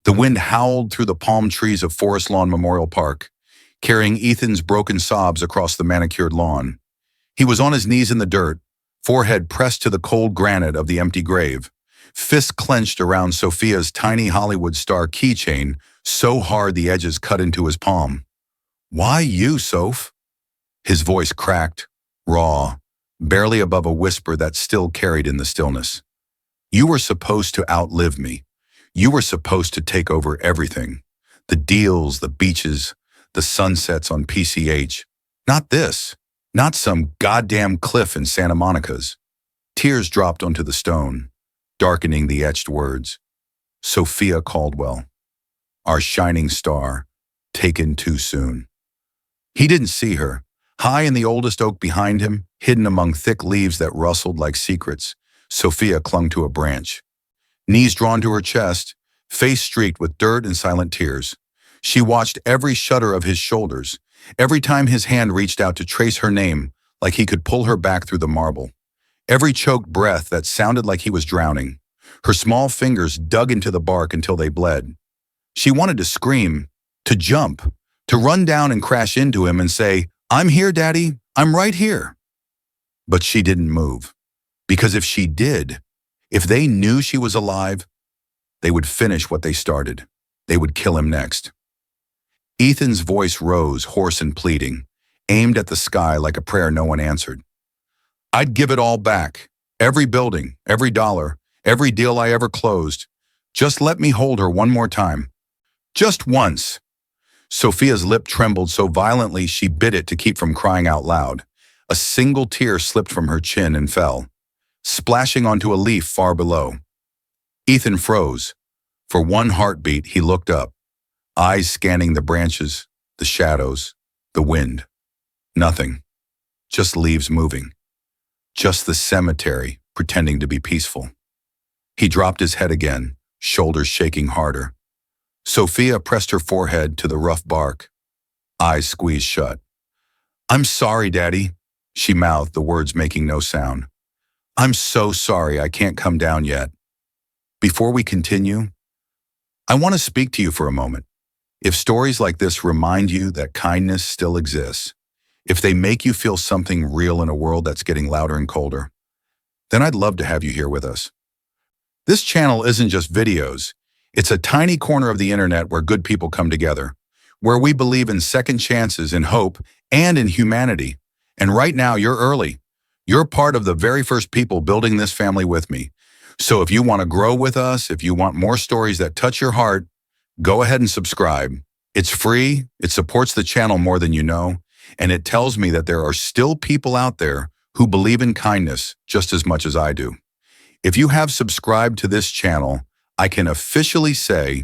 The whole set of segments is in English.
The wind howled through the palm trees of Forest Lawn Memorial Park, carrying Ethan's broken sobs across the manicured lawn. He was on his knees in the dirt, forehead pressed to the cold granite of the empty grave, fists clenched around Sophia's tiny Hollywood star keychain so hard the edges cut into his palm. "Why you, Soph?" His voice cracked, raw, barely above a whisper that still carried in the stillness. "You were supposed to outlive me. You were supposed to take over everything. The deals, the beaches, the sunsets on PCH. Not this. Not some goddamn cliff in Santa Monica's." Tears dropped onto the stone, darkening the etched words. Sophia Caldwell, our shining star, taken too soon. He didn't see her. High in the oldest oak behind him, hidden among thick leaves that rustled like secrets, Sophia clung to a branch. Knees drawn to her chest, face streaked with dirt and silent tears. She watched every shudder of his shoulders, every time his hand reached out to trace her name like he could pull her back through the marble. Every choked breath that sounded like he was drowning. Her small fingers dug into the bark until they bled. She wanted to scream, to jump, to run down and crash into him and say, "I'm here, Daddy, I'm right here." But she didn't move. Because if she did, if they knew she was alive, they would finish what they started. They would kill him next. Ethan's voice rose, hoarse and pleading, aimed at the sky like a prayer no one answered. "I'd give it all back. Every building, every dollar, every deal I ever closed. Just let me hold her one more time. Just once." Sophia's lip trembled so violently she bit it to keep from crying out loud. A single tear slipped from her chin and fell, splashing onto a leaf far below. Ethan froze. For one heartbeat, he looked up, eyes scanning the branches, the shadows, the wind. Nothing. Just leaves moving. Just the cemetery pretending to be peaceful. He dropped his head again, shoulders shaking harder. Sophia pressed her forehead to the rough bark, eyes squeezed shut. "I'm sorry, Daddy," she mouthed, the words making no sound. "I'm so sorry I can't come down yet. Before we continue, I want to speak to you for a moment. If stories like this remind you that kindness still exists, if they make you feel something real in a world that's getting louder and colder, then I'd love to have you here with us. This channel isn't just videos. It's a tiny corner of the internet where good people come together, where we believe in second chances, in hope, and in humanity. And right now, you're early. You're part of the very first people building this family with me. So if you want to grow with us, if you want more stories that touch your heart, go ahead and subscribe. It's free, it supports the channel more than you know, and it tells me that there are still people out there who believe in kindness just as much as I do. If you have subscribed to this channel, I can officially say,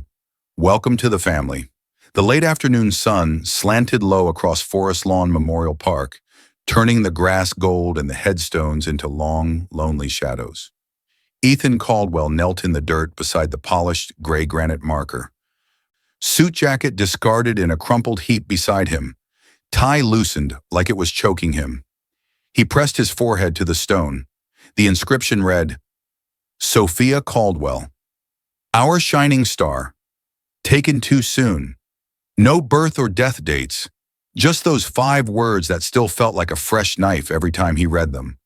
welcome to the family. The late afternoon sun slanted low across Forest Lawn Memorial Park, turning the grass gold and the headstones into long, lonely shadows. Ethan Caldwell knelt in the dirt beside the polished gray granite marker. Suit jacket discarded in a crumpled heap beside him, tie loosened like it was choking him. He pressed his forehead to the stone. The inscription read, "Sophia Caldwell, our shining star, taken too soon. No birth or death dates, just those 5 words that still felt like a fresh knife every time he read them."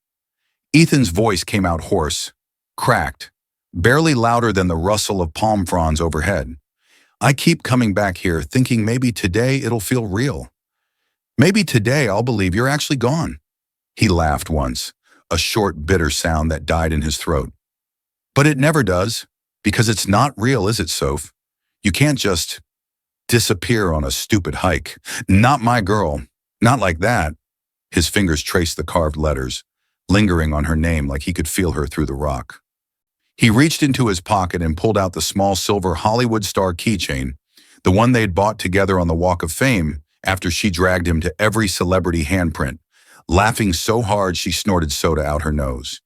Ethan's voice came out hoarse, cracked, barely louder than the rustle of palm fronds overhead. "I keep coming back here thinking maybe today it'll feel real. Maybe today I'll believe you're actually gone." He laughed once, a short, bitter sound that died in his throat. "But it never does, because it's not real, is it, Soph? You can't just disappear on a stupid hike. Not my girl. Not like that." His fingers traced the carved letters, lingering on her name like he could feel her through the rock. He reached into his pocket and pulled out the small silver Hollywood star keychain, the one they'd bought together on the Walk of Fame after she dragged him to every celebrity handprint, laughing so hard she snorted soda out her nose.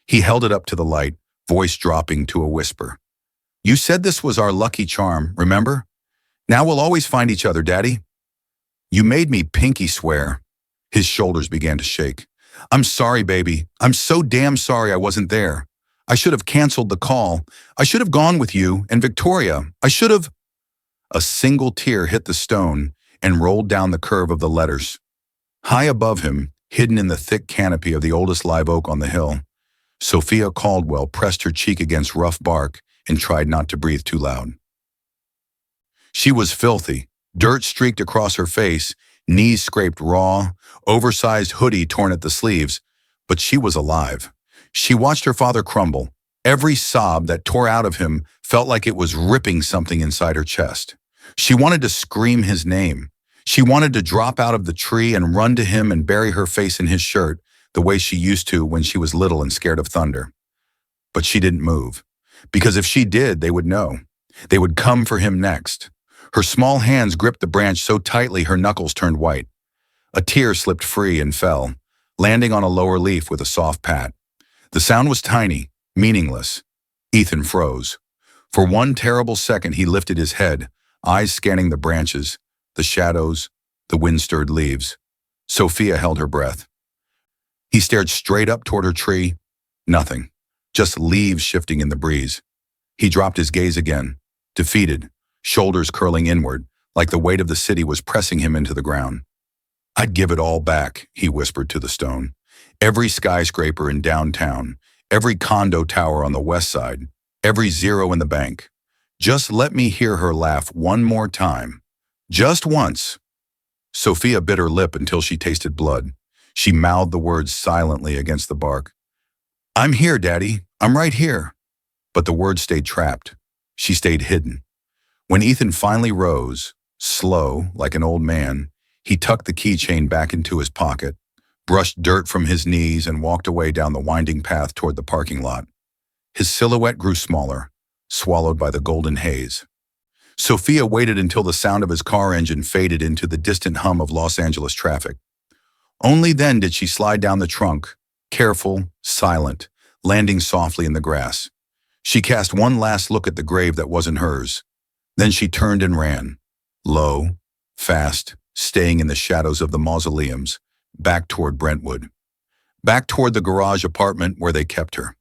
He held it up to the light, voice dropping to a whisper. "You said this was our lucky charm, remember? Now we'll always find each other, Daddy." "You made me pinky swear." His shoulders began to shake. "I'm sorry, baby. I'm so damn sorry I wasn't there. I should have canceled the call. I should have gone with you and Victoria. I should have..." A single tear hit the stone and rolled down the curve of the letters. High above him, hidden in the thick canopy of the oldest live oak on the hill, Sophia Caldwell pressed her cheek against rough bark and tried not to breathe too loud. She was filthy, dirt streaked across her face, knees scraped raw, oversized hoodie torn at the sleeves, but she was alive. She watched her father crumble. Every sob that tore out of him felt like it was ripping something inside her chest. She wanted to scream his name. She wanted to drop out of the tree and run to him and bury her face in his shirt, the way she used to when she was little and scared of thunder. But she didn't move, because if she did, they would know. They would come for him next. Her small hands gripped the branch so tightly her knuckles turned white. A tear slipped free and fell, landing on a lower leaf with a soft pat. The sound was tiny, meaningless. Ethan froze. For one terrible second he lifted his head, eyes scanning the branches, the shadows, the wind-stirred leaves. Sophia held her breath. He stared straight up toward her tree. Nothing. Just leaves shifting in the breeze. He dropped his gaze again, defeated, shoulders curling inward, like the weight of the city was pressing him into the ground. "I'd give it all back," he whispered to the stone. "Every skyscraper in downtown, every condo tower on the west side, every zero in the bank. Just let me hear her laugh one more time. Just once." Sophia bit her lip until she tasted blood. She mouthed the words silently against the bark. "I'm here, Daddy. I'm right here." But the words stayed trapped. She stayed hidden. When Ethan finally rose, slow, like an old man, he tucked the keychain back into his pocket, brushed dirt from his knees, and walked away down the winding path toward the parking lot. His silhouette grew smaller, swallowed by the golden haze. Sophia waited until the sound of his car engine faded into the distant hum of Los Angeles traffic. Only then did she slide down the trunk, careful, silent, landing softly in the grass. She cast one last look at the grave that wasn't hers. Then she turned and ran, low, fast, staying in the shadows of the mausoleums, back toward Brentwood, back toward the garage apartment where they kept her.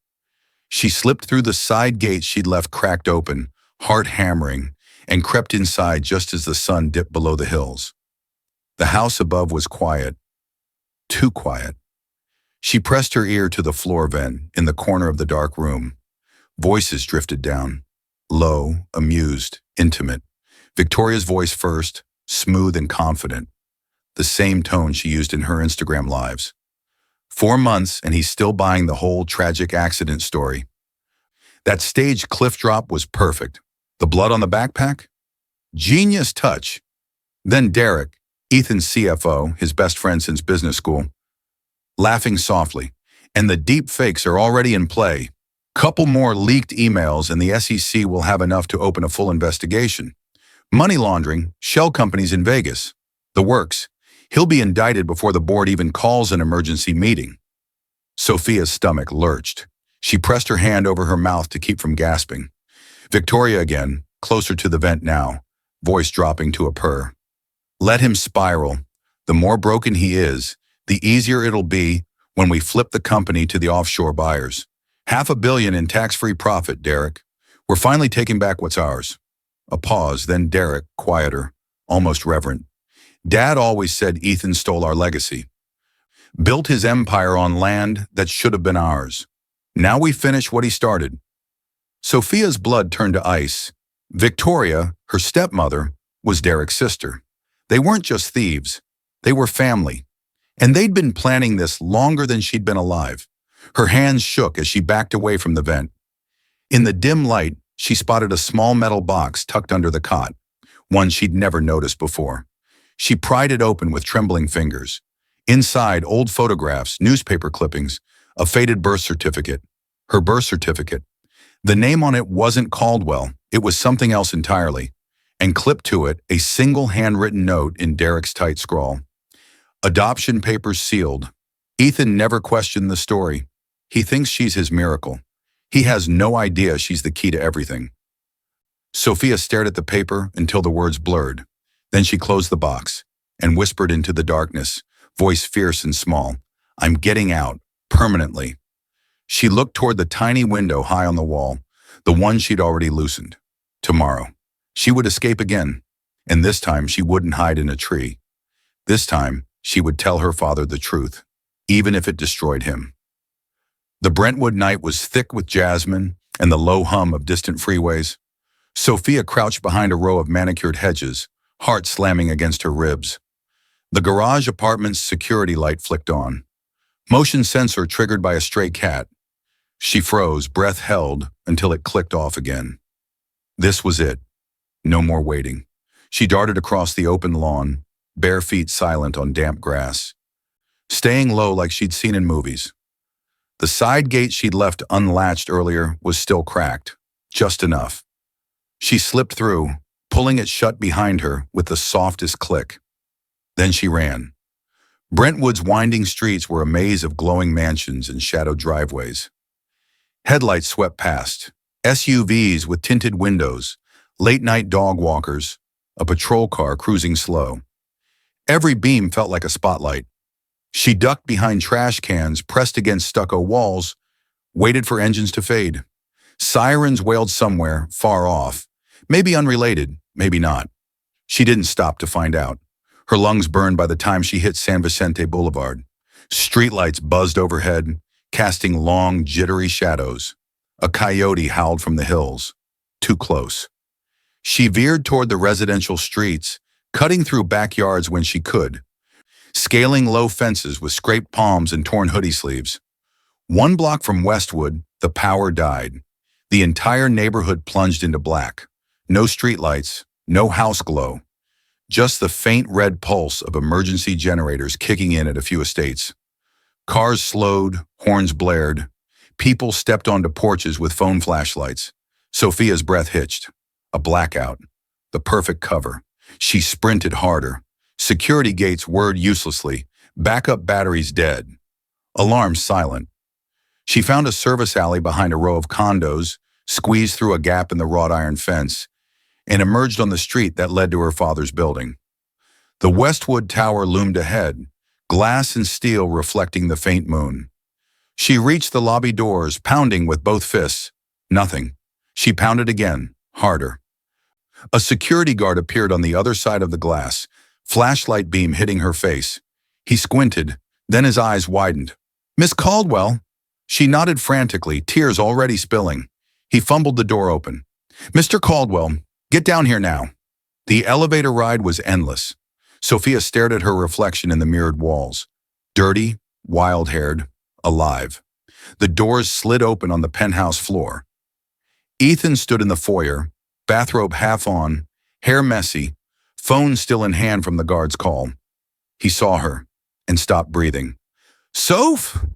She slipped through the side gates she'd left cracked open, heart hammering, and crept inside just as the sun dipped below the hills. The house above was quiet, too quiet. She pressed her ear to the floor vent in the corner of the dark room. Voices drifted down, low, amused, intimate. Victoria's voice first, smooth and confident. The same tone she used in her Instagram lives. 4 months and he's still buying the whole tragic accident story. That staged cliff drop was perfect. The blood on the backpack? Genius touch. Then Derek, Ethan's CFO, his best friend since business school, laughing softly. And the deep fakes are already in play. Couple more leaked emails and the SEC will have enough to open a full investigation. Money laundering, shell companies in Vegas. The works. He'll be indicted before the board even calls an emergency meeting. Sophia's stomach lurched. She pressed her hand over her mouth to keep from gasping. Victoria again, closer to the vent now, voice dropping to a purr. "Let him spiral. The more broken he is, the easier it'll be when we flip the company to the offshore buyers. $500 million in tax-free profit, Derek. We're finally taking back what's ours." A pause, then Derek, quieter, almost reverent. "Dad always said Ethan stole our legacy. Built his empire on land that should have been ours. Now we finish what he started." Sophia's blood turned to ice. Victoria, her stepmother, was Derek's sister. They weren't just thieves. They were family. And they'd been planning this longer than she'd been alive. Her hands shook as she backed away from the vent. In the dim light, she spotted a small metal box tucked under the cot, one she'd never noticed before. She pried it open with trembling fingers. Inside, old photographs, newspaper clippings, a faded birth certificate. Her birth certificate. The name on it wasn't Caldwell, it was something else entirely. And clipped to it, a single handwritten note in Derek's tight scrawl. "Adoption papers sealed. Ethan never questioned the story. He thinks she's his miracle. He has no idea she's the key to everything." Sophia stared at the paper until the words blurred. Then she closed the box and whispered into the darkness, voice fierce and small, "I'm getting out, permanently." She looked toward the tiny window high on the wall, the one she'd already loosened. Tomorrow. She would escape again, and this time she wouldn't hide in a tree. This time, she would tell her father the truth, even if it destroyed him. The Brentwood night was thick with jasmine and the low hum of distant freeways. Sophia crouched behind a row of manicured hedges, heart slamming against her ribs. The garage apartment's security light flicked on. Motion sensor triggered by a stray cat. She froze, breath held, until it clicked off again. This was it. No more waiting. She darted across the open lawn, bare feet silent on damp grass, staying low like she'd seen in movies. The side gate she'd left unlatched earlier was still cracked, just enough. She slipped through, pulling it shut behind her with the softest click. Then she ran. Brentwood's winding streets were a maze of glowing mansions and shadowed driveways. Headlights swept past, SUVs with tinted windows, late-night dog walkers, a patrol car cruising slow. Every beam felt like a spotlight. She ducked behind trash cans pressed against stucco walls, waited for engines to fade. Sirens wailed somewhere, far off, maybe unrelated, maybe not. She didn't stop to find out. Her lungs burned by the time she hit San Vicente Boulevard. Streetlights buzzed overhead, casting long, jittery shadows. A coyote howled from the hills. Too close. She veered toward the residential streets, cutting through backyards when she could, scaling low fences with scraped palms and torn hoodie sleeves. 1 block from Westwood, the power died. The entire neighborhood plunged into black. No streetlights, no house glow. Just the faint red pulse of emergency generators kicking in at a few estates. Cars slowed, horns blared. People stepped onto porches with phone flashlights. Sophia's breath hitched. A blackout. The perfect cover. She sprinted harder. Security gates whirred uselessly. Backup batteries dead. Alarms silent. She found a service alley behind a row of condos, squeezed through a gap in the wrought iron fence, and emerged on the street that led to her father's building. The Westwood Tower loomed ahead, glass and steel reflecting the faint moon. She reached the lobby doors, pounding with both fists. Nothing. She pounded again, harder. A security guard appeared on the other side of the glass, flashlight beam hitting her face. He squinted, then his eyes widened. "Miss Caldwell." She nodded frantically, tears already spilling. He fumbled the door open. "Mr. Caldwell, get down here now." The elevator ride was endless. Sophia stared at her reflection in the mirrored walls. Dirty, wild-haired, alive. The doors slid open on the penthouse floor. Ethan stood in the foyer, bathrobe half on, hair messy, phone still in hand from the guard's call. He saw her and stopped breathing. "Soph!"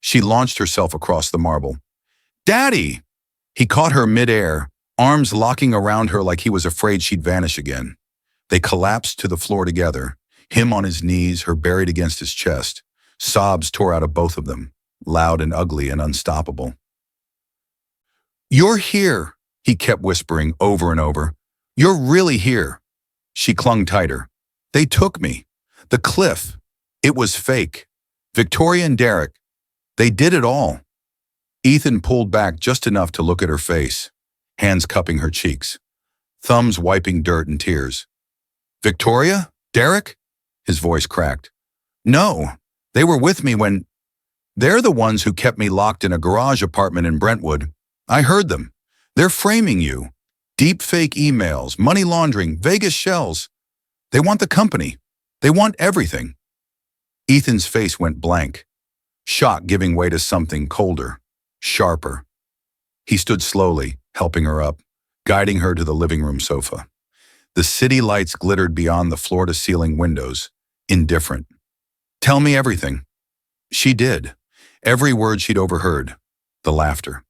She launched herself across the marble. "Daddy!" He caught her midair, arms locking around her like he was afraid she'd vanish again. They collapsed to the floor together, him on his knees, her buried against his chest. Sobs tore out of both of them, loud and ugly and unstoppable. "You're here," he kept whispering over and over. "You're really here." She clung tighter. "They took me. The cliff. It was fake. Victoria and Derek. They did it all." Ethan pulled back just enough to look at her face, hands cupping her cheeks, thumbs wiping dirt and tears. "Victoria? Derek?" His voice cracked. "No, they were with me when... They're the ones who kept me locked in a garage apartment in Brentwood. I heard them. They're framing you. Deep fake emails, money laundering, Vegas shells. They want the company. They want everything." Ethan's face went blank, shock giving way to something colder, sharper. He stood slowly, helping her up, guiding her to the living room sofa. The city lights glittered beyond the floor-to-ceiling windows, indifferent. "Tell me everything." She did. Every word she'd overheard. The laughter.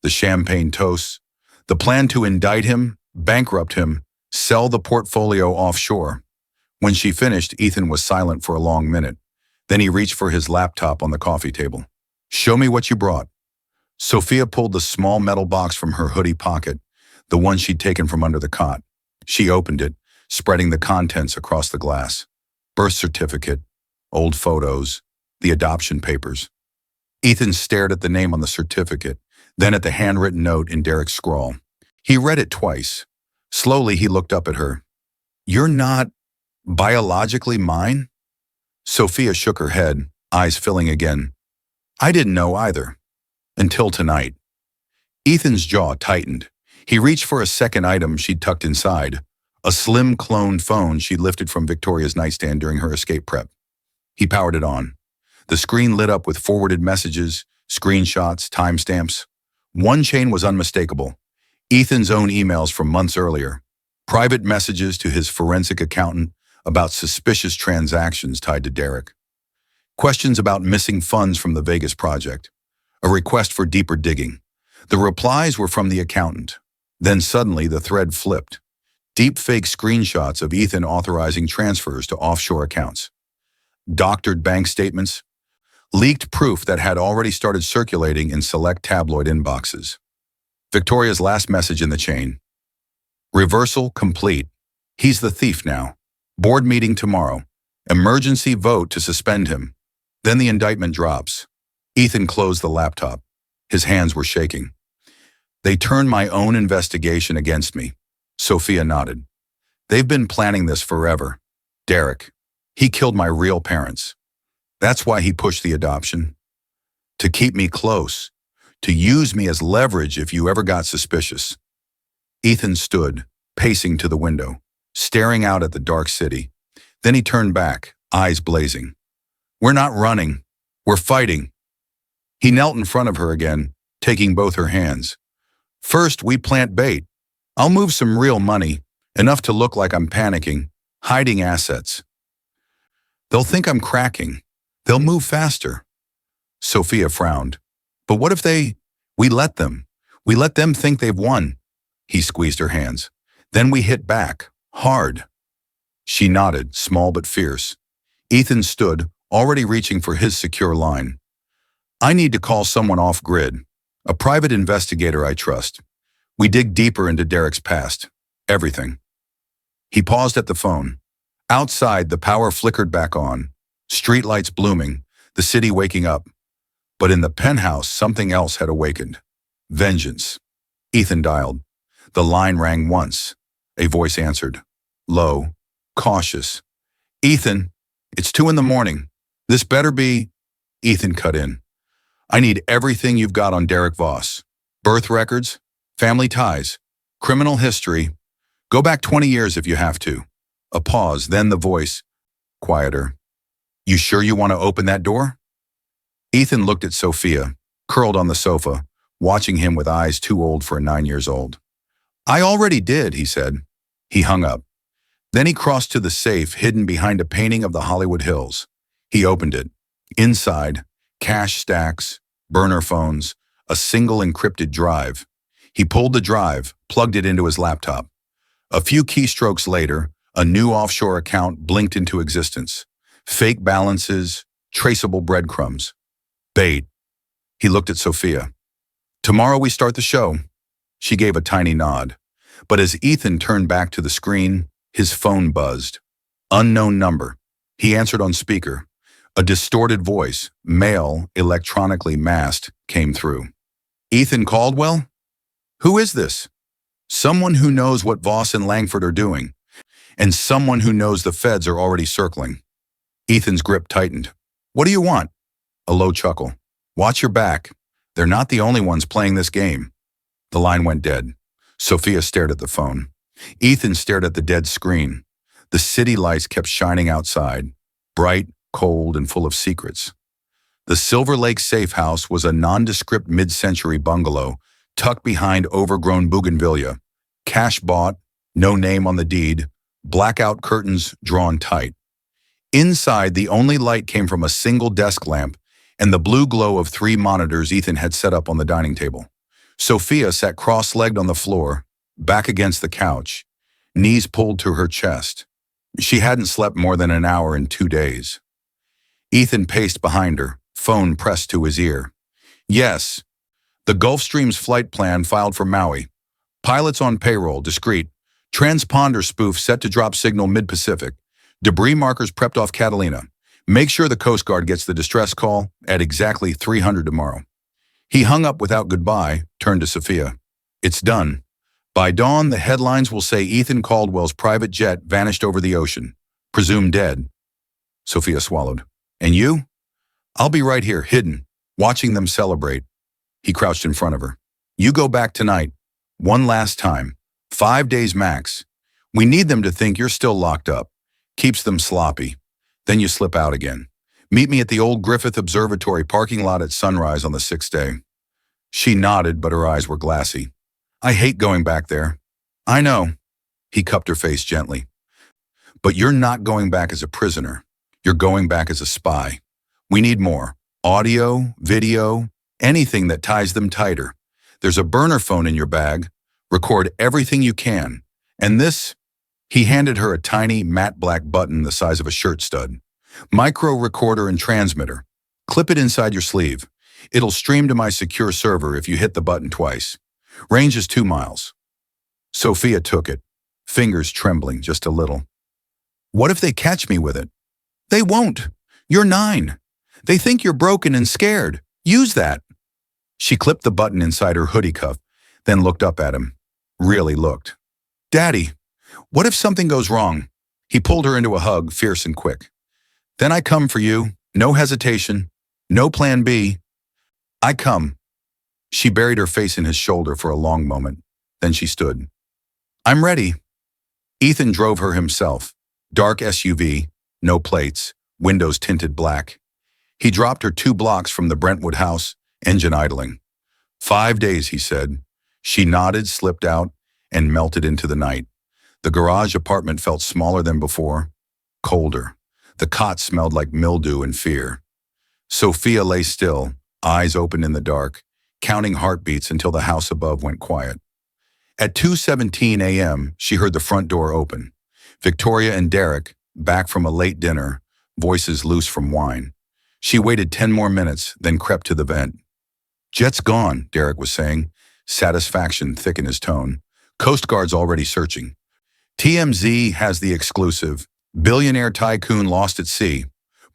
The champagne toasts. The plan to indict him, bankrupt him, sell the portfolio offshore. When she finished, Ethan was silent for a long minute. Then he reached for his laptop on the coffee table. "Show me what you brought." Sophia pulled the small metal box from her hoodie pocket, the one she'd taken from under the cot. She opened it, spreading the contents across the glass. Birth certificate, old photos, the adoption papers. Ethan stared at the name on the certificate, then at the handwritten note in Derek's scrawl. He read it twice. Slowly, he looked up at her. You're not biologically mine? Sophia shook her head, eyes filling again. I didn't know either. Until tonight. Ethan's jaw tightened. He reached for a second item she'd tucked inside, a slim cloned phone she'd lifted from Victoria's nightstand during her escape prep. He powered it on. The screen lit up with forwarded messages, screenshots, timestamps. One chain was unmistakable. Ethan's own emails from months earlier. Private messages to his forensic accountant about suspicious transactions tied to Derek. Questions about missing funds from the Vegas project. A request for deeper digging. The replies were from the accountant. Then suddenly the thread flipped. Deep fake screenshots of Ethan authorizing transfers to offshore accounts. Doctored bank statements. Leaked proof that had already started circulating in select tabloid inboxes. Victoria's last message in the chain. Reversal complete. He's the thief now. Board meeting tomorrow. Emergency vote to suspend him. Then the indictment drops. Ethan closed the laptop. His hands were shaking. They turned my own investigation against me. Sophia nodded. They've been planning this forever. Derek. He killed my real parents. That's why he pushed the adoption. To keep me close. To use me as leverage if you ever got suspicious. Ethan stood, pacing to the window, staring out at the dark city. Then he turned back, eyes blazing. We're not running. We're fighting. He knelt in front of her again, taking both her hands. First, we plant bait. I'll move some real money, enough to look like I'm panicking, hiding assets. They'll think I'm cracking. They'll move faster. Sophia frowned. But what if we let them? We let them think they've won. He squeezed her hands. Then we hit back, hard. She nodded, small but fierce. Ethan stood, already reaching for his secure line. I need to call someone off-grid, a private investigator I trust. We dig deeper into Derek's past, everything. He paused at the phone. Outside, the power flickered back on, streetlights blooming, the city waking up. But in the penthouse, something else had awakened. Vengeance. Ethan dialed. The line rang once. A voice answered. Low, cautious. Ethan, it's 2 a.m. This better be... Ethan cut in. I need everything you've got on Derek Voss. Birth records, family ties, criminal history. Go back 20 years if you have to. A pause, then the voice, quieter. You sure you want to open that door? Ethan looked at Sophia, curled on the sofa, watching him with eyes too old for a 9-year-old. I already did, he said. He hung up. Then he crossed to the safe hidden behind a painting of the Hollywood Hills. He opened it. Inside, cash stacks, burner phones, a single encrypted drive. He pulled the drive, plugged it into his laptop. A few keystrokes later, a new offshore account blinked into existence. Fake balances, traceable breadcrumbs. Bait. He looked at Sophia. Tomorrow we start the show. She gave a tiny nod. But as Ethan turned back to the screen, his phone buzzed. Unknown number. He answered on speaker. A distorted voice, male, electronically masked, came through. Ethan Caldwell? Who is this? Someone who knows what Voss and Langford are doing, and someone who knows the feds are already circling. Ethan's grip tightened. What do you want? A low chuckle. Watch your back. They're not the only ones playing this game. The line went dead. Sophia stared at the phone. Ethan stared at the dead screen. The city lights kept shining outside, bright, cold, and full of secrets. The Silver Lake safe house was a nondescript mid-century bungalow tucked behind overgrown bougainvillea. Cash bought, no name on the deed, blackout curtains drawn tight. Inside, the only light came from a single desk lamp and the blue glow of 3 monitors Ethan had set up on the dining table. Sophia sat cross-legged on the floor, back against the couch, knees pulled to her chest. She hadn't slept more than an hour in 2 days. Ethan paced behind her, phone pressed to his ear. Yes, the Gulfstream's flight plan filed for Maui. Pilots on payroll, discreet. Transponder spoof set to drop signal mid-Pacific. Debris markers prepped off Catalina. Make sure the Coast Guard gets the distress call at exactly 300 tomorrow. He hung up without goodbye, turned to Sophia. It's done. By dawn, the headlines will say Ethan Caldwell's private jet vanished over the ocean, presumed dead. Sophia swallowed. And you? I'll be right here, hidden, watching them celebrate. He crouched in front of her. You go back tonight. One last time. 5 days max. We need them to think you're still locked up. Keeps them sloppy. Then you slip out again. Meet me at the old Griffith Observatory parking lot at sunrise on the 6th day. She nodded, but her eyes were glassy. I hate going back there. I know. He cupped her face gently. But you're not going back as a prisoner. You're going back as a spy. We need more. Audio, video, anything that ties them tighter. There's a burner phone in your bag. Record everything you can. And this, he handed her a tiny matte black button the size of a shirt stud. Micro recorder and transmitter. Clip it inside your sleeve. It'll stream to my secure server if you hit the button twice. Range is 2 miles. Sophia took it, fingers trembling just a little. What if they catch me with it? They won't. You're 9. They think you're broken and scared. Use that. She clipped the button inside her hoodie cuff, then looked up at him. Really looked. Daddy, what if something goes wrong? He pulled her into a hug, fierce and quick. Then I come for you. No hesitation. No plan B. I come. She buried her face in his shoulder for a long moment. Then she stood. I'm ready. Ethan drove her himself. Dark SUV, no plates, windows tinted black. He dropped her 2 blocks from the Brentwood house, engine idling. 5 days, he said. She nodded, slipped out, and melted into the night. The garage apartment felt smaller than before, colder. The cot smelled like mildew and fear. Sophia lay still, eyes open in the dark, counting heartbeats until the house above went quiet. At 2:17 a.m., she heard the front door open. Victoria and Derek, back from a late dinner, voices loose from wine. She waited 10 more minutes, then crept to the vent. Jet's gone, Derek was saying, satisfaction thick in his tone. Coast Guard's already searching. TMZ has the exclusive. Billionaire tycoon lost at sea.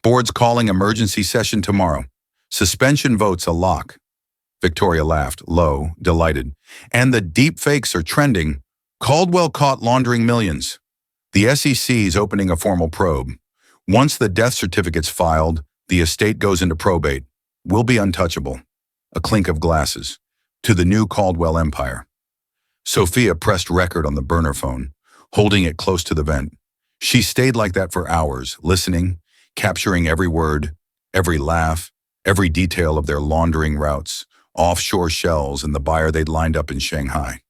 Board's calling emergency session tomorrow. Suspension votes a lock. Victoria laughed, low, delighted. And the deep fakes are trending. Caldwell caught laundering millions. The SEC's opening a formal probe. Once the death certificate's filed, the estate goes into probate. We'll be untouchable. A clink of glasses. To the new Caldwell empire. Sophia pressed record on the burner phone, holding it close to the vent. She stayed like that for hours, listening, capturing every word, every laugh, every detail of their laundering routes, offshore shells, and the buyer they'd lined up in Shanghai.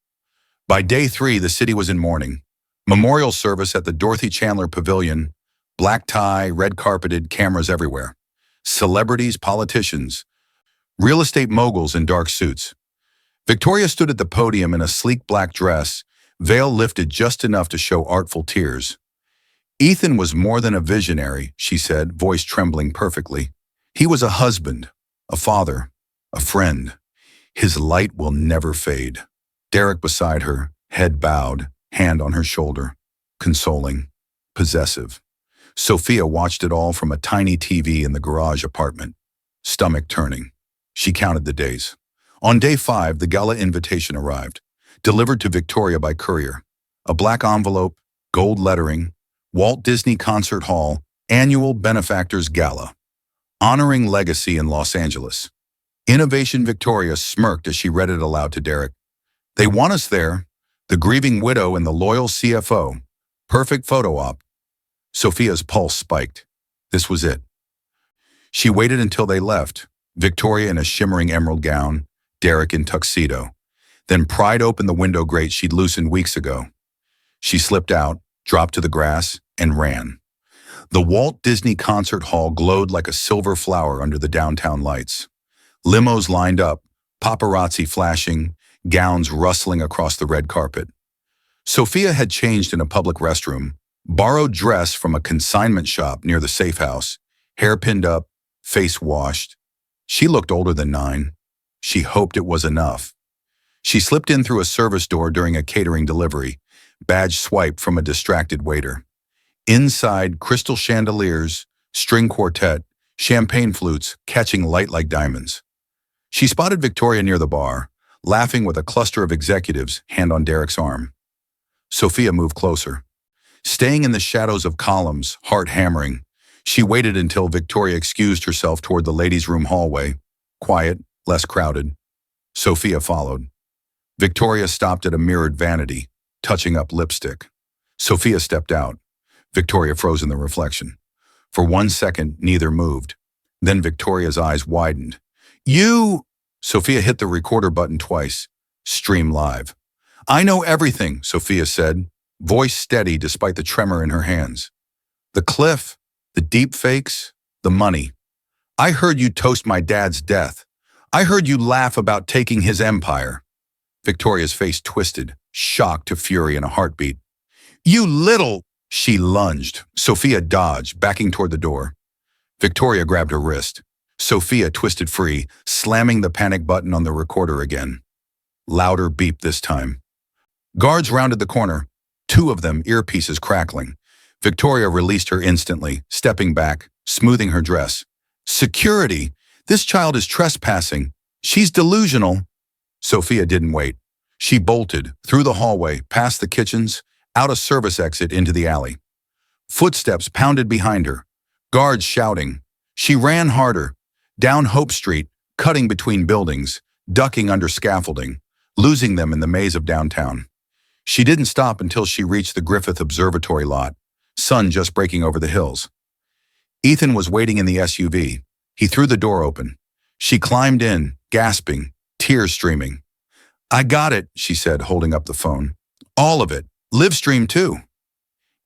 By day 3, the city was in mourning. Memorial service at the Dorothy Chandler Pavilion, black tie, red carpeted, cameras everywhere. Celebrities, politicians, real estate moguls in dark suits. Victoria stood at the podium in a sleek black dress, veil lifted just enough to show artful tears. Ethan was more than a visionary, she said, voice trembling perfectly. He was a husband, a father, a friend. His light will never fade. Derek beside her, head bowed, hand on her shoulder, consoling, possessive. Sophia watched it all from a tiny TV in the garage apartment, stomach turning. She counted the days. On day 5, the gala invitation arrived, delivered to Victoria by courier. A black envelope, gold lettering, Walt Disney Concert Hall, Annual Benefactors Gala, honoring legacy in Los Angeles. Innovation Victoria smirked as she read it aloud to Derek. They want us there, the grieving widow and the loyal CFO. Perfect photo op. Sophia's pulse spiked. This was it. She waited until they left, Victoria in a shimmering emerald gown, Derek in tuxedo, then pried open the window grate she'd loosened weeks ago. She slipped out, dropped to the grass, and ran. The Walt Disney Concert Hall glowed like a silver flower under the downtown lights. Limos lined up, paparazzi flashing, gowns rustling across the red carpet. Sophia had changed in a public restroom, borrowed dress from a consignment shop near the safe house, hair pinned up, face washed. She looked older than 9. She hoped it was enough. She slipped in through a service door during a catering delivery, badge swiped from a distracted waiter. Inside, crystal chandeliers, string quartet, champagne flutes catching light like diamonds. She spotted Victoria near the bar, laughing with a cluster of executives, hand on Derek's arm. Sophia moved closer. Staying in the shadows of columns, heart hammering, she waited until Victoria excused herself toward the ladies' room hallway. Quiet, less crowded. Sophia followed. Victoria stopped at a mirrored vanity, touching up lipstick. Sophia stepped out. Victoria froze in the reflection. For 1 second, neither moved. Then Victoria's eyes widened. You! Sophia hit the recorder button twice. Stream live. I know everything, Sophia said, voice steady despite the tremor in her hands. The cliff, the deep fakes, the money. I heard you toast my dad's death. I heard you laugh about taking his empire. Victoria's face twisted, shock to fury in a heartbeat. You little... She lunged. Sophia dodged, backing toward the door. Victoria grabbed her wrist. Sophia twisted free, slamming the panic button on the recorder again. Louder beep this time. Guards rounded the corner, 2 of them, earpieces crackling. Victoria released her instantly, stepping back, smoothing her dress. Security! This child is trespassing. She's delusional. Sophia didn't wait. She bolted, through the hallway, past the kitchens, out a service exit into the alley. Footsteps pounded behind her. Guards shouting. She ran harder, down Hope Street, cutting between buildings, ducking under scaffolding, losing them in the maze of downtown. She didn't stop until she reached the Griffith Observatory lot, sun just breaking over the hills. Ethan was waiting in the SUV. He threw the door open. She climbed in, gasping, tears streaming. I got it, she said, holding up the phone. All of it. Live stream too.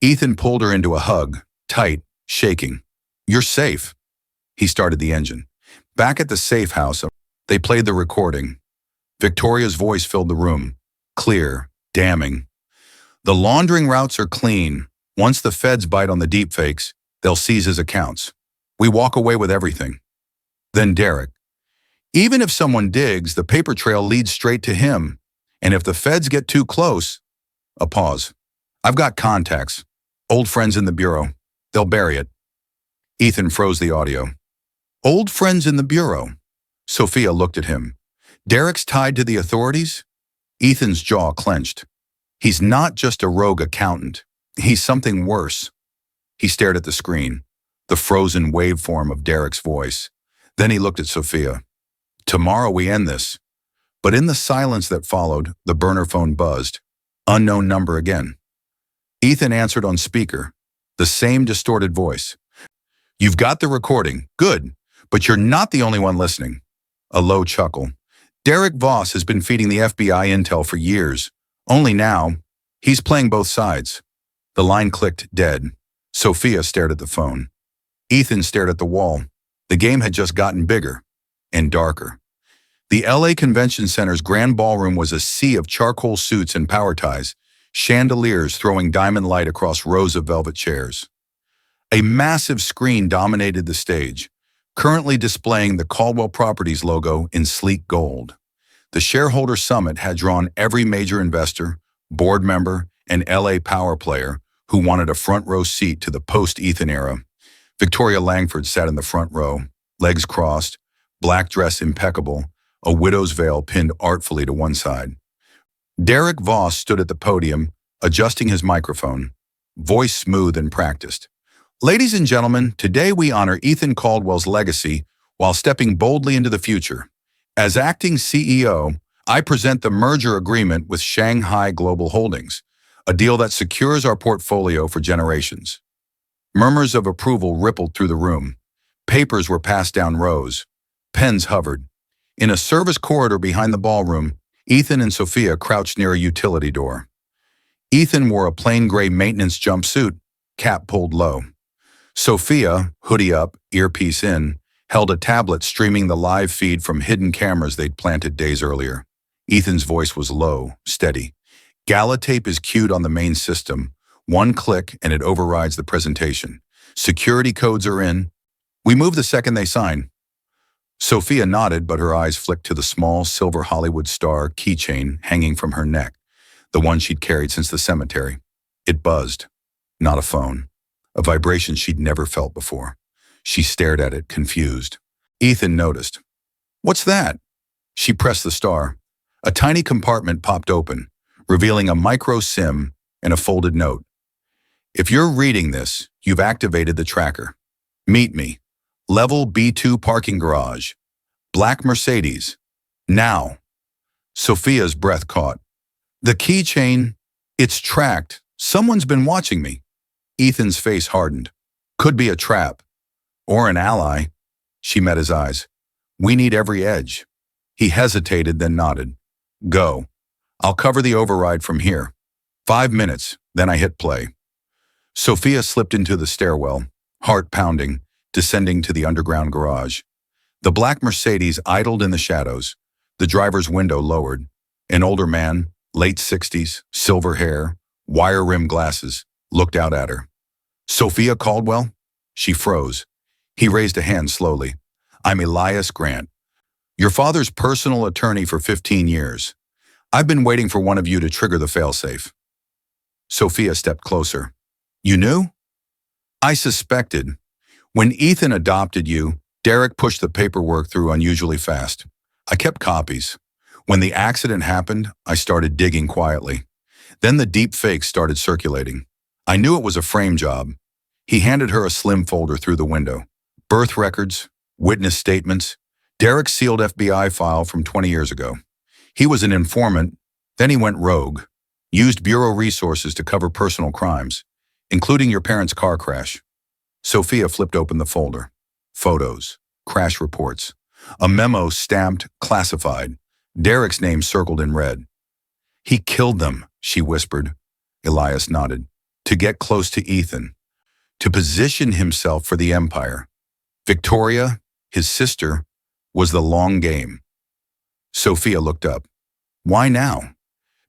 Ethan pulled her into a hug, tight, shaking. You're safe. He started the engine. Back at the safe house, they played the recording. Victoria's voice filled the room, clear, damning. The laundering routes are clean. Once the feds bite on the deepfakes, they'll seize his accounts. We walk away with everything. Then Derek. Even if someone digs, the paper trail leads straight to him. And if the feds get too close... A pause. I've got contacts. Old friends in the bureau. They'll bury it. Ethan froze the audio. Old friends in the bureau. Sophia looked at him. Derek's tied to the authorities? Ethan's jaw clenched. He's not just a rogue accountant. He's something worse. He stared at the screen, the frozen waveform of Derek's voice. Then he looked at Sophia. Tomorrow we end this. But in the silence that followed, the burner phone buzzed. Unknown number again. Ethan answered on speaker, the same distorted voice. You've got the recording. Good. But you're not the only one listening. A low chuckle. Derek Voss has been feeding the FBI intel for years. Only now, he's playing both sides. The line clicked dead. Sophia stared at the phone. Ethan stared at the wall. The game had just gotten bigger and darker. The LA Convention Center's grand ballroom was a sea of charcoal suits and power ties, chandeliers throwing diamond light across rows of velvet chairs. A massive screen dominated the stage, currently displaying the Caldwell Properties logo in sleek gold. The shareholder summit had drawn every major investor, board member, and LA power player who wanted a front row seat to the post-Ethan era. Victoria Langford sat in the front row, legs crossed, black dress impeccable, a widow's veil pinned artfully to one side. Derek Voss stood at the podium, adjusting his microphone, voice smooth and practiced. Ladies and gentlemen, today we honor Ethan Caldwell's legacy while stepping boldly into the future. As acting CEO, I present the merger agreement with Shanghai Global Holdings, a deal that secures our portfolio for generations. Murmurs of approval rippled through the room. Papers were passed down rows. Pens hovered. In a service corridor behind the ballroom, Ethan and Sophia crouched near a utility door. Ethan wore a plain gray maintenance jumpsuit, cap pulled low. Sophia, hoodie up, earpiece in, held a tablet streaming the live feed from hidden cameras they'd planted days earlier. Ethan's voice was low, steady. Gala tape is cued on the main system. One click and it overrides the presentation. Security codes are in. We move the second they sign. Sophia nodded, but her eyes flicked to the small silver Hollywood star keychain hanging from her neck, the one she'd carried since the cemetery. It buzzed. Not a phone. A vibration she'd never felt before. She stared at it, confused. Ethan noticed. What's that? She pressed the star. A tiny compartment popped open, revealing a micro SIM and a folded note. If you're reading this, you've activated the tracker. Meet me. Level B2 parking garage. Black Mercedes. Now. Sophia's breath caught. The keychain, it's tracked. Someone's been watching me. Ethan's face hardened. Could be a trap. Or an ally. She met his eyes. We need every edge. He hesitated, then nodded. Go. I'll cover the override from here. 5 minutes, then I hit play. Sophia slipped into the stairwell, heart pounding, descending to the underground garage. The black Mercedes idled in the shadows, the driver's window lowered. An older man, late 60s, silver hair, wire-rimmed glasses, looked out at her. Sophia Caldwell? She froze. He raised a hand slowly. I'm Elias Grant, your father's personal attorney for 15 years. I've been waiting for one of you to trigger the failsafe. Sophia stepped closer. You knew? I suspected. When Ethan adopted you, Derek pushed the paperwork through unusually fast. I kept copies. When the accident happened, I started digging quietly. Then the deep fakes started circulating. I knew it was a frame job. He handed her a slim folder through the window. Birth records, witness statements, Derek's sealed FBI file from 20 years ago. He was an informant, then he went rogue, used bureau resources to cover personal crimes, including your parents' car crash. Sophia flipped open the folder. Photos, crash reports, a memo stamped classified, Derek's name circled in red. He killed them, she whispered. Elias nodded. To get close to Ethan, to position himself for the empire. Victoria, his sister, was the long game. Sophia looked up. Why now?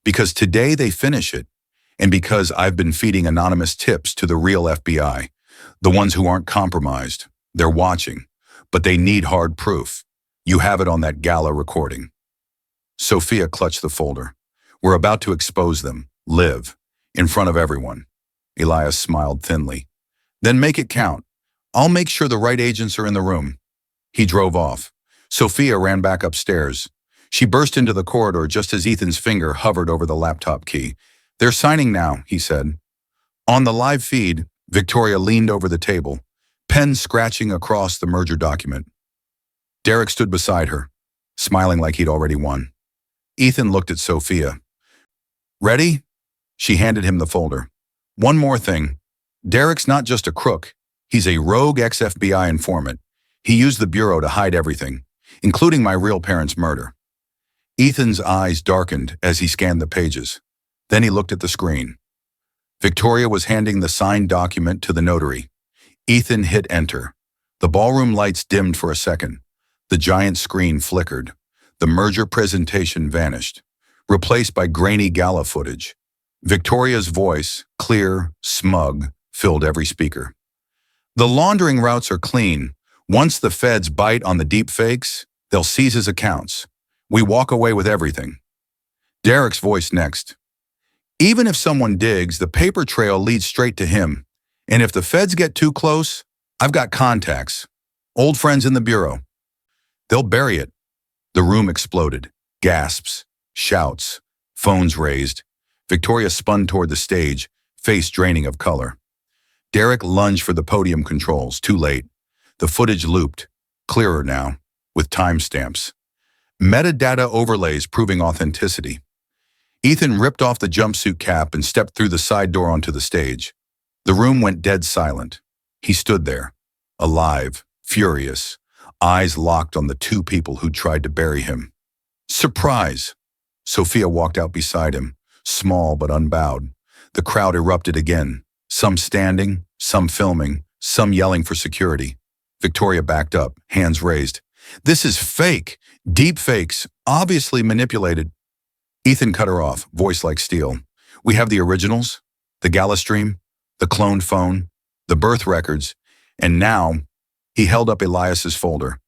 Because today they finish it, and because I've been feeding anonymous tips to the real FBI, the ones who aren't compromised. They're watching, but they need hard proof. You have it on that gala recording. Sophia clutched the folder. We're about to expose them, live, in front of everyone. Elias smiled thinly. Then make it count. I'll make sure the right agents are in the room. He drove off. Sophia ran back upstairs. She burst into the corridor just as Ethan's finger hovered over the laptop key. They're signing now, he said. On the live feed, Victoria leaned over the table, pen scratching across the merger document. Derek stood beside her, smiling like he'd already won. Ethan looked at Sophia. Ready? She handed him the folder. One more thing. Derek's not just a crook. He's a rogue ex-FBI informant. He used the bureau to hide everything, including my real parents' murder. Ethan's eyes darkened as he scanned the pages. Then he looked at the screen. Victoria was handing the signed document to the notary. Ethan hit enter. The ballroom lights dimmed for a second. The giant screen flickered. The merger presentation vanished, replaced by grainy gala footage. Victoria's voice, clear, smug, filled every speaker. The laundering routes are clean. Once the feds bite on the deep fakes, they'll seize his accounts. We walk away with everything. Derek's voice next. Even if someone digs, the paper trail leads straight to him. And if the feds get too close, I've got contacts. Old friends in the bureau. They'll bury it. The room exploded. Gasps, shouts, phones raised. Victoria spun toward the stage, face draining of color. Derek lunged for the podium controls, too late. The footage looped, clearer now, with timestamps. Metadata overlays proving authenticity. Ethan ripped off the jumpsuit cap and stepped through the side door onto the stage. The room went dead silent. He stood there, alive, furious, eyes locked on the two people who'd tried to bury him. Surprise! Sophia walked out beside him, small but unbowed. The crowd erupted again, some standing, some filming, some yelling for security. Victoria backed up, hands raised. This is fake, deep fakes, obviously manipulated. Ethan cut her off, voice like steel. We have the originals, the gala stream, the cloned phone, the birth records, and now he held up Elias's folder.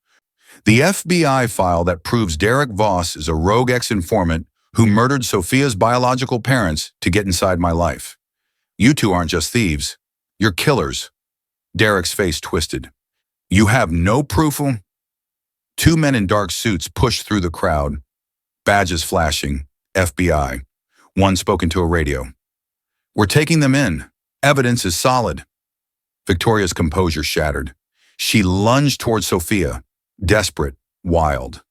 The FBI file that proves Derek Voss is a rogue ex-informant who murdered Sophia's biological parents to get inside my life. You two aren't just thieves. You're killers. Derek's face twisted. You have no proof? Two men in dark suits pushed through the crowd. Badges flashing. FBI. One spoke into a radio. We're taking them in. Evidence is solid. Victoria's composure shattered. She lunged toward Sophia, desperate, wild.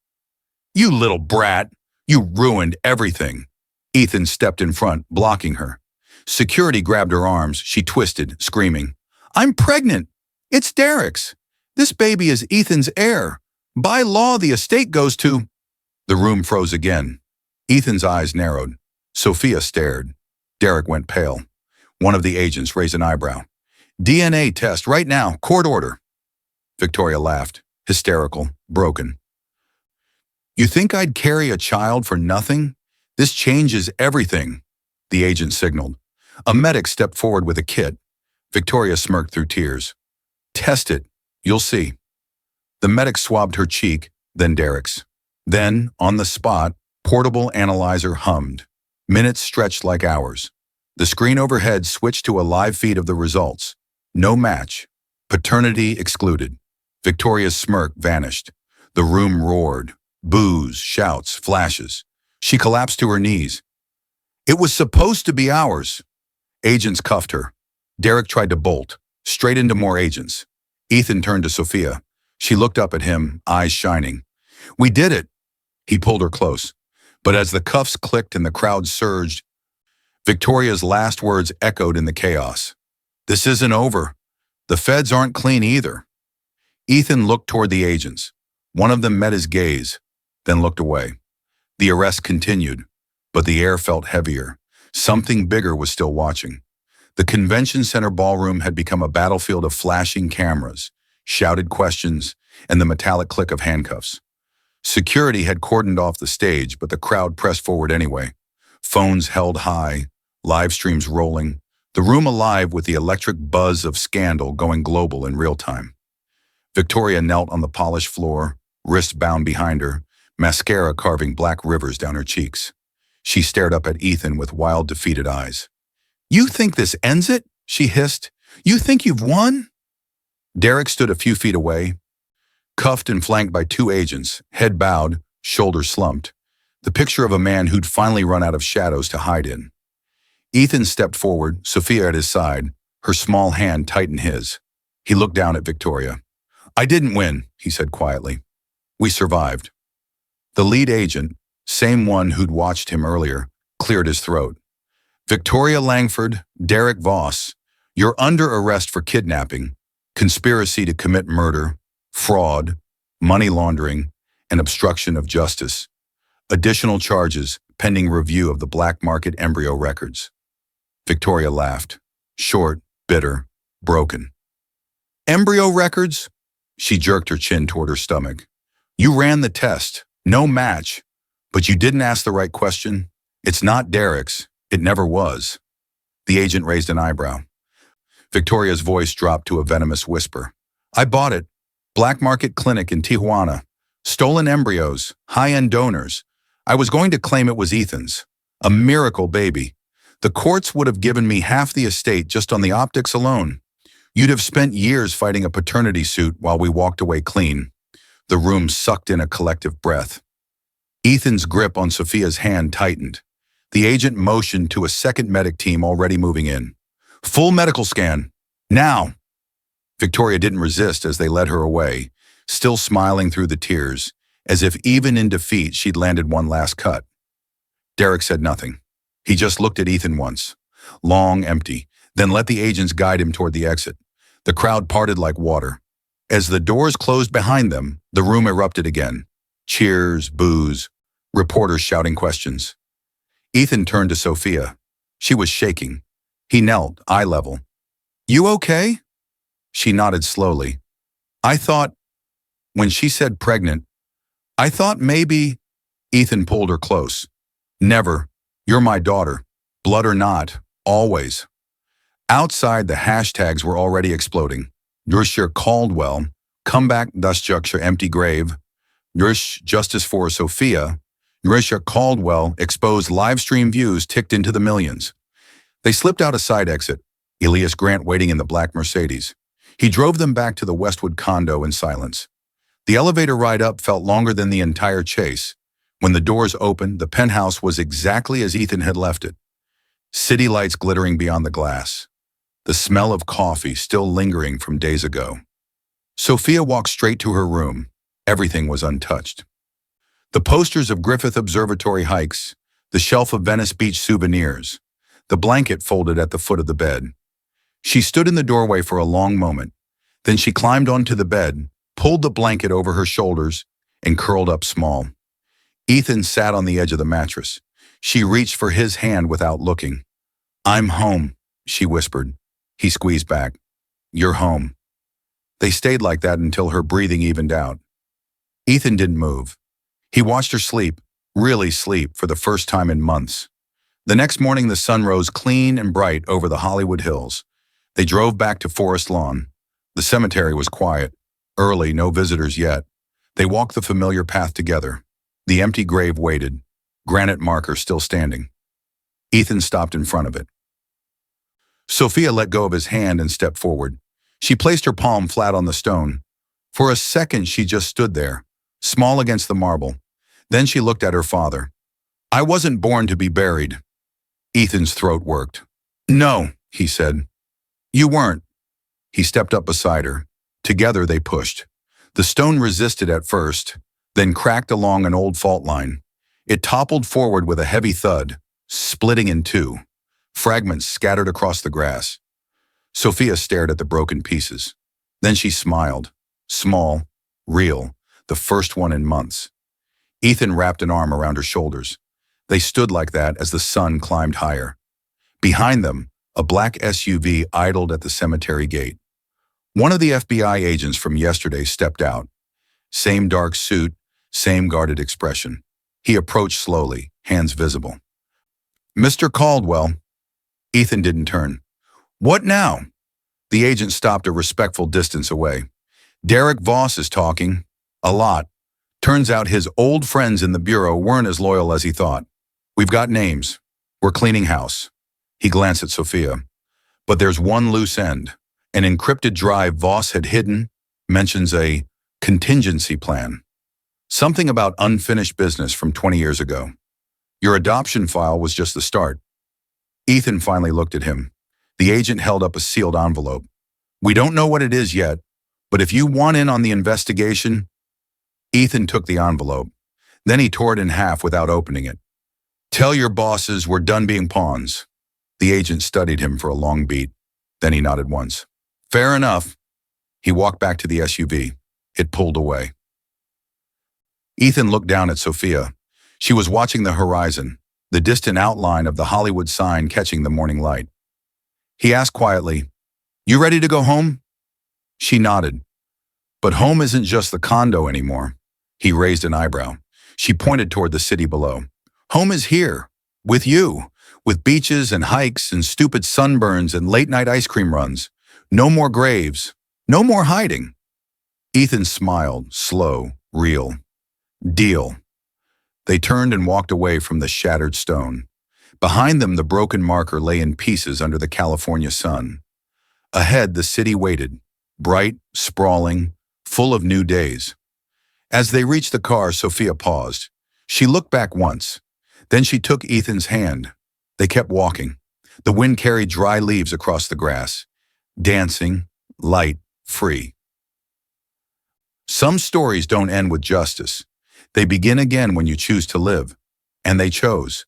You little brat! You ruined everything. Ethan stepped in front, blocking her. Security grabbed her arms. She twisted, screaming. I'm pregnant! It's Derek's! This baby is Ethan's heir. By law, the estate goes to... The room froze again. Ethan's eyes narrowed. Sophia stared. Derek went pale. One of the agents raised an eyebrow. DNA test right now, court order. Victoria laughed, hysterical, broken. You think I'd carry a child for nothing? This changes everything, the agent signaled. A medic stepped forward with a kit. Victoria smirked through tears. Test it. You'll see. The medic swabbed her cheek, then Derek's. Then, on the spot, portable analyzer hummed. Minutes stretched like hours. The screen overhead switched to a live feed of the results. No match. Paternity excluded. Victoria's smirk vanished. The room roared. Boos, shouts, flashes. She collapsed to her knees. It was supposed to be ours. Agents cuffed her. Derek tried to bolt, straight into more agents. Ethan turned to Sophia. She looked up at him, eyes shining. We did it. He pulled her close. But as the cuffs clicked and the crowd surged, Victoria's last words echoed in the chaos. This isn't over. The feds aren't clean either. Ethan looked toward the agents. One of them met his gaze, then looked away. The arrest continued, but the air felt heavier. Something bigger was still watching. The convention center ballroom had become a battlefield of flashing cameras, shouted questions, and the metallic click of handcuffs. Security had cordoned off the stage, but the crowd pressed forward anyway. Phones held high, live streams rolling, the room alive with the electric buzz of scandal going global in real time. Victoria knelt on the polished floor, wrists bound behind her, mascara carving black rivers down her cheeks. She stared up at Ethan with wild, defeated eyes. You think this ends it? She hissed. You think you've won? Derek stood a few feet away, cuffed and flanked by two agents, head bowed, shoulders slumped. The picture of a man who'd finally run out of shadows to hide in. Ethan stepped forward, Sophia at his side, her small hand tight in his. He looked down at Victoria. I didn't win, he said quietly. We survived. The lead agent, same one who'd watched him earlier, cleared his throat. Victoria Langford, Derek Voss, you're under arrest for kidnapping, conspiracy to commit murder, fraud, money laundering, and obstruction of justice. Additional charges pending review of the black market embryo records. Victoria laughed, short, bitter, broken. Embryo records? She jerked her chin toward her stomach. You ran the test, no match, but you didn't ask the right question. It's not Derek's. It never was. The agent raised an eyebrow. Victoria's voice dropped to a venomous whisper. I bought it. Black market clinic in Tijuana. Stolen embryos, high-end donors. I was going to claim it was Ethan's. A miracle baby. The courts would have given me half the estate just on the optics alone. You'd have spent years fighting a paternity suit while we walked away clean. The room sucked in a collective breath. Ethan's grip on Sophia's hand tightened. The agent motioned to a second medic team already moving in. Full medical scan. Now! Victoria didn't resist as they led her away, still smiling through the tears, as if even in defeat she'd landed one last cut. Derek said nothing. He just looked at Ethan once, long, empty, then let the agents guide him toward the exit. The crowd parted like water. As the doors closed behind them, the room erupted again. Cheers, boos, reporters shouting questions. Ethan turned to Sophia. She was shaking. He knelt, eye level. You okay? She nodded slowly. I thought, when she said pregnant, I thought maybe... Ethan pulled her close. Never. You're my daughter. Blood or not, always. Outside, the hashtags were already exploding. Nurshir Caldwell, comeback Dashjuksher empty grave. Nursh justice for Sophia. Nurshir Caldwell exposed live stream views ticked into the millions. They slipped out a side exit, Elias Grant waiting in the black Mercedes. He drove them back to the Westwood condo in silence. The elevator ride up felt longer than the entire chase. When the doors opened, the penthouse was exactly as Ethan had left it. City lights glittering beyond the glass. The smell of coffee still lingering from days ago. Sophia walked straight to her room. Everything was untouched. The posters of Griffith Observatory hikes, the shelf of Venice Beach souvenirs, the blanket folded at the foot of the bed. She stood in the doorway for a long moment. Then she climbed onto the bed, pulled the blanket over her shoulders, and curled up small. Ethan sat on the edge of the mattress. She reached for his hand without looking. "I'm home," she whispered. He squeezed back. "You're home." They stayed like that until her breathing evened out. Ethan didn't move. He watched her sleep, really sleep, for the first time in months. The next morning, the sun rose clean and bright over the Hollywood Hills. They drove back to Forest Lawn. The cemetery was quiet. Early, no visitors yet. They walked the familiar path together. The empty grave waited, granite marker still standing. Ethan stopped in front of it. Sophia let go of his hand and stepped forward. She placed her palm flat on the stone. For a second, she just stood there, small against the marble. Then she looked at her father. "I wasn't born to be buried." Ethan's throat worked. "No," he said. "You weren't." He stepped up beside her. Together they pushed. The stone resisted at first, then cracked along an old fault line. It toppled forward with a heavy thud, splitting in two. Fragments scattered across the grass. Sophia stared at the broken pieces. Then she smiled. Small, real, the first one in months. Ethan wrapped an arm around her shoulders. They stood like that as the sun climbed higher. Behind them, a black SUV idled at the cemetery gate. One of the FBI agents from yesterday stepped out. Same dark suit, same guarded expression. He approached slowly, hands visible. "Mr. Caldwell." Ethan didn't turn. "What now?" The agent stopped a respectful distance away. "Derek Voss is talking. A lot. Turns out his old friends in the bureau weren't as loyal as he thought. We've got names. We're cleaning house." He glanced at Sophia. "But there's one loose end. An encrypted drive Voss had hidden mentions a contingency plan. Something about unfinished business from 20 years ago. Your adoption file was just the start." Ethan finally looked at him. The agent held up a sealed envelope. "We don't know what it is yet, but if you want in on the investigation..." Ethan took the envelope. Then he tore it in half without opening it. "Tell your bosses we're done being pawns." The agent studied him for a long beat. Then he nodded once. "Fair enough." He walked back to the SUV. It pulled away. Ethan looked down at Sophia. She was watching the horizon, the distant outline of the Hollywood sign catching the morning light. He asked quietly, "You ready to go home?" She nodded. "But home isn't just the condo anymore." He raised an eyebrow. She pointed toward the city below. "Home is here, with you, with beaches and hikes and stupid sunburns and late-night ice cream runs. No more graves, no more hiding." Ethan smiled, slow, real. "Deal." They turned and walked away from the shattered stone. Behind them, the broken marker lay in pieces under the California sun. Ahead, the city waited, bright, sprawling, full of new days. As they reached the car, Sophia paused. She looked back once. Then she took Ethan's hand. They kept walking. The wind carried dry leaves across the grass. Dancing, light, free. Some stories don't end with justice. They begin again when you choose to live. And they chose.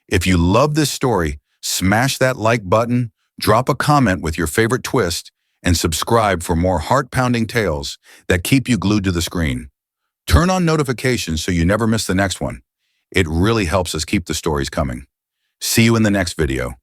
If you love this story, smash that like button, drop a comment with your favorite twist, and subscribe for more heart-pounding tales that keep you glued to the screen. Turn on notifications so you never miss the next one. It really helps us keep the stories coming. See you in the next video.